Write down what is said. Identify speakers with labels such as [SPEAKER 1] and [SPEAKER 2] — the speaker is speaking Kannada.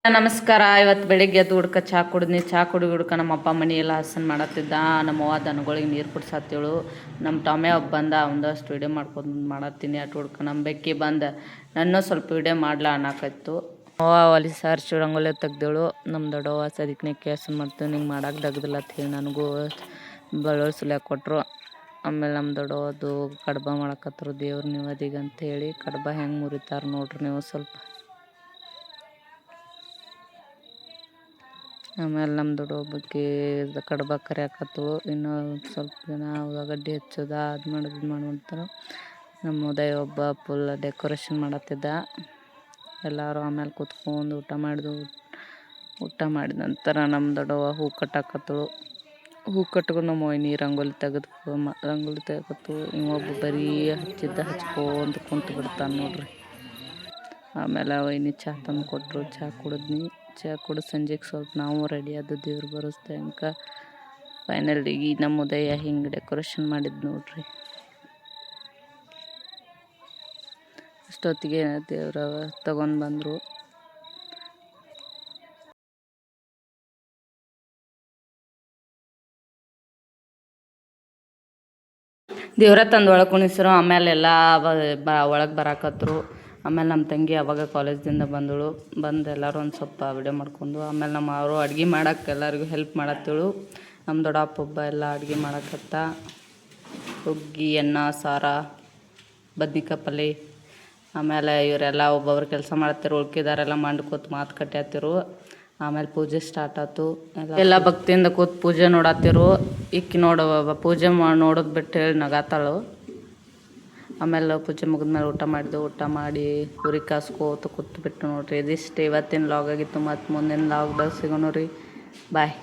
[SPEAKER 1] ನಮಸ್ಕಾರ. ಇವತ್ತು ಬೆಳಿಗ್ಗೆ ಎದ್ದು ಹುಡ್ಕ ಚಹಾ ಕುಡಿದ್ನಿ. ಚಹಾ ಹುಡ್ಕ ನಮ್ಮ ಅಪ್ಪ ಮನಿ ಎಲ್ಲ ಹಸನ್ ಮಾಡತ್ತಿದ್ದ. ನಮ್ಮ ಅವ್ವ ದನಗಳಿಗೆ ನೀರು ಕುಡ್ಸತ್ತೇಳು. ನಮ್ಮ ಟಾಮೆ ಒಬ್ಬ ಬಂದ, ಒಂದಷ್ಟು ವಿಡಿಯೋ ಮಾಡ್ಕೊಂಡು ಮಾಡತ್ತೀನಿ. ಅಟ್ ಹುಡ್ಕ ನಮ್ಮ ಬೆಕ್ಕಿ ಬಂದ ನನ್ನ ಸ್ವಲ್ಪ ವಿಡಿಯೋ ಮಾಡ್ಲಾ ಅನ್ನಕತ್ತು. ಅವ್ವ ಒಲಿ ಸಾರಿಸಿ ರಂಗೋಲಿ ತೆಗ್ದೇಳು. ನಮ್ಮ ದೊಡ್ಡವ್ವ ಸದಿಕ್ನೆ ಕೇಸನ್ ಮಾಡ್ತೀವಿ, ನಿಂಗೆ ಮಾಡಕ್ಕೆ ದಗ್ದಿಲ್ಲ ಅಂತ ಹೇಳಿ ನನಗೂ ಬೆಳ್ಳುಳ್ಳಿ ಸುಲಿಯಾಕೆ ಕೊಟ್ಟರು. ಆಮೇಲೆ ನಮ್ಮ ದೊಡ್ಡವದು ಕಡ್ಬ ಮಾಡಕತ್ತರು ದೇವ್ರ ನಿವದಿಗೆ ಅಂಥೇಳಿ. ಕಡ್ಬ ಹೆಂಗೆ ಮುರಿತಾರೆ ನೋಡ್ರಿ ನೀವು ಸ್ವಲ್ಪ. ಆಮೇಲೆ ನಮ್ಮ ದೊಡ್ಡವ್ವ ಬಗ್ಗೆ ಕಡ್ಬ ಕರಿಯಾಕತ್ತಳು. ಇನ್ನೂ ಸ್ವಲ್ಪ ಜನ ಉಳ್ಳಾಗಡ್ಡಿ ಹೆಚ್ಚೋದ ಅದು ಮಾಡೋದು ಇದು ಮಾಡುವಂತಾರೆ. ನಮ್ಮ ಉದಯ ಒಬ್ಬ ಫುಲ್ ಡೆಕೋರೇಷನ್ ಮಾಡತ್ತಿದ್ದ. ಎಲ್ಲರೂ ಆಮೇಲೆ ಕೂತ್ಕೊಂಡು ಊಟ ಮಾಡಿದ ನಂತರ ನಮ್ಮ ದೊಡ್ಡವ್ವ ಹೂ ಕಟ್ಟಾಕತ್ತಳು. ಹೂ ಕಟ್ಕೊಂಡು ನಮ್ಮ ವೈನಿ ರಂಗೋಲಿ ತೆಗಕತ್ತು. ಇವೊಬ್ಬ ಬರೀ ಹಚ್ಕೊಂತ ಕುಂತು ಬಿಡ್ತಾನೆ ನೋಡ್ರಿ. ಆಮೇಲೆ ವೈನಿ ಚಹಾ ತಂದು ಕೊಟ್ಟರು. ಚಹಾ ಕುಡಿದ್ನಿ. ಚಹಾ ಕುಡಿದು ಸಂಜೆಗೆ ಸ್ವಲ್ಪ ನಾವು ರೆಡಿ ಆದ ದೇವ್ರು ಬರೋಸ್ತೆ ಅಂಕ ಫೈನಲಿ ನಮ್ಮ ಉದಯ ಹಿಂಗೆ ಡೆಕೋರೇಷನ್ ಮಾಡಿದ್ದು ನೋಡ್ರಿ. ಅಷ್ಟೊತ್ತಿಗೆ ದೇವ್ರ ತಗೊಂಡು ಬಂದರು. ದೇವ್ರ ತಂದು ಒಳಗೆ ಕುಣಿಸ್ರು. ಆಮೇಲೆ ಎಲ್ಲ ಒಳಗೆ ಬರಾಕತ್ರು. ಆಮೇಲೆ ನಮ್ಮ ತಂಗಿ ಅವಾಗ ಕಾಲೇಜ್ದಿಂದ ಬಂದಳು. ಬಂದು ಎಲ್ಲರೂ ಒಂದು ಸ್ವಲ್ಪ ವಿಡಿಯೋ ಮಾಡ್ಕೊಂಡು ಆಮೇಲೆ ನಮ್ಮ ಅವರು ಅಡುಗೆ ಮಾಡಕ್ಕೆ ಎಲ್ಲರಿಗೂ ಹೆಲ್ಪ್ ಮಾಡತ್ತೇಳು. ನಮ್ಮ ದೊಡ್ಡಪ್ಪ ಒಬ್ಬ ಎಲ್ಲ ಅಡುಗೆ ಮಾಡಕತ್ತ. ಹುಗ್ಗಿ, ಅನ್ನ, ಸಾರ, ಬದ್ನಿಕಾಯಿ ಪಲ್ಯ. ಆಮೇಲೆ ಇವರೆಲ್ಲ ಒಬ್ಬೊಬ್ರು ಕೆಲಸ ಮಾಡತ್ತಿರು. ಉಳ್ಕಿದಾರೆಲ್ಲ ಮಂಡ್ಕೋತ ಮಾತು ಕಟ್ಟಾತಿರು. ಆಮೇಲೆ ಪೂಜೆ ಸ್ಟಾರ್ಟ್ ಆಯ್ತು. ಎಲ್ಲ ಭಕ್ತಿಯಿಂದ ಕೂತು ಪೂಜೆ ನೋಡತ್ತಿರು. ಇಕ್ಕಿ ಪೂಜೆ ನೋಡೋದು ಬಿಟ್ಟು ಹೇಳಿ ನಗಾತಾಳು. ಆಮೇಲೆ ಪೂಜೆ ಮುಗಿದ್ಮೇಲೆ ಊಟ ಮಾಡಿದೆವು. ಊಟ ಮಾಡಿ ಉರಿ ಕಾಸ್ಕೋತ ಕೂತ್ಬಿಟ್ಟು ನೋಡ್ರಿ. ಇದಿಷ್ಟು ಇವತ್ತಿನ ಲಾಗ್ ಆಗಿತ್ತು. ಮತ್ತು ಮುಂದಿನ ಲಾಗ್ದಾಗ ಸಿಗೋಣ ರೀ. ಬಾಯ್.